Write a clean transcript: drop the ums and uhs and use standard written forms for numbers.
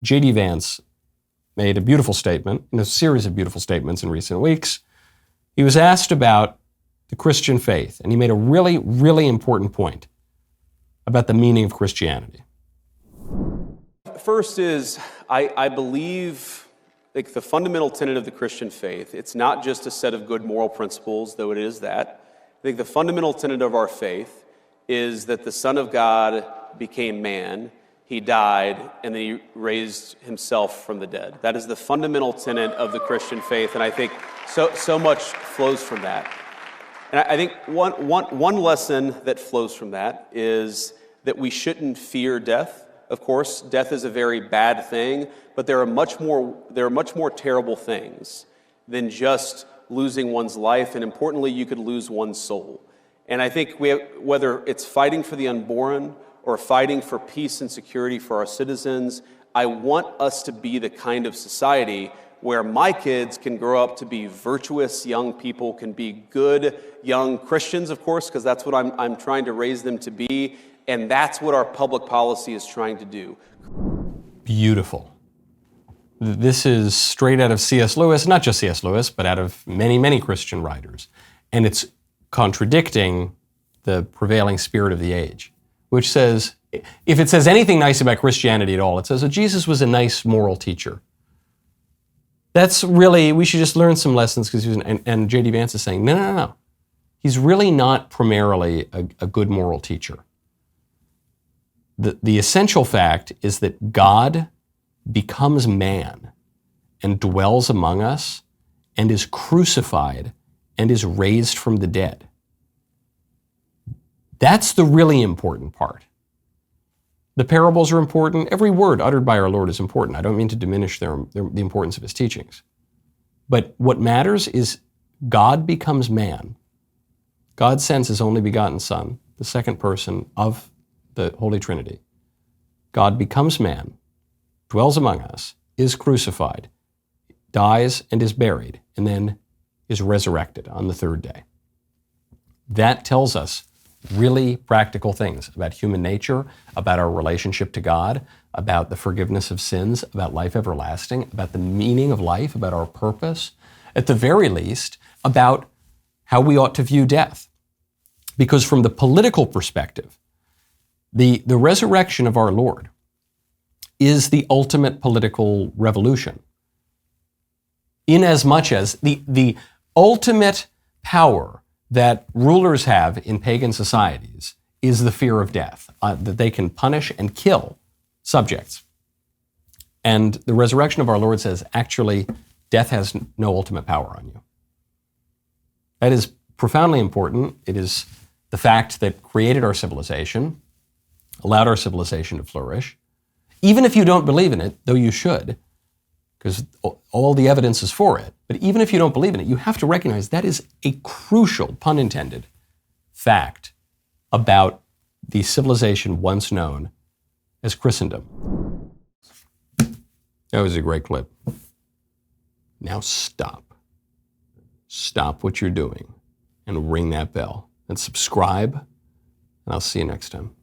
J.D. Vance made a beautiful statement, in a series of beautiful statements in recent weeks. He was asked about the Christian faith, and he made a really, really important point about the meaning of Christianity. First is, I believe like the fundamental tenet of the Christian faith, it's not just a set of good moral principles, though it is that. I think the fundamental tenet of our faith is that the Son of God became man, he died, and then he raised himself from the dead. That is the fundamental tenet of the Christian faith, and I think so much flows from that. And I think one lesson that flows from that is that we shouldn't fear death. Of course, death is a very bad thing, but there are much more terrible things than just losing one's life, and importantly, you could lose one's soul. And I think whether it's fighting for the unborn or fighting for peace and security for our citizens, I want us to be the kind of society where my kids can grow up to be virtuous young people, can be good young Christians, of course, because that's what I'm trying to raise them to be, and that's what our public policy is trying to do. Beautiful. This is straight out of C.S. Lewis, not just C.S. Lewis, but out of many, many Christian writers. And it's contradicting the prevailing spirit of the age, which says, if it says anything nice about Christianity at all, it says that Jesus was a nice moral teacher. That's really, we should just learn some lessons, because and J.D. Vance is saying, no. He's really not primarily a good moral teacher. The essential fact is that God becomes man and dwells among us and is crucified and is raised from the dead. That's the really important part. The parables are important. Every word uttered by our Lord is important. I don't mean to diminish the importance of his teachings. But what matters is God becomes man. God sends his only begotten Son, the second person of the Holy Trinity. God becomes man, dwells among us, is crucified, dies and is buried, and then is resurrected on the third day. That tells us really practical things about human nature, about our relationship to God, about the forgiveness of sins, about life everlasting, about the meaning of life, about our purpose, at the very least, about how we ought to view death. Because from the political perspective, the resurrection of our Lord is the ultimate political revolution, inasmuch as the ultimate power that rulers have in pagan societies is the fear of death, that they can punish and kill subjects. And the resurrection of our Lord says, actually, death has no ultimate power on you. That is profoundly important. It is the fact that created our civilization, allowed our civilization to flourish. Even if you don't believe in it, though you should, because all the evidence is for it, but even if you don't believe in it, you have to recognize that is a crucial, pun intended, fact about the civilization once known as Christendom. That was a great clip. Now stop. Stop what you're doing and ring that bell and subscribe, and I'll see you next time.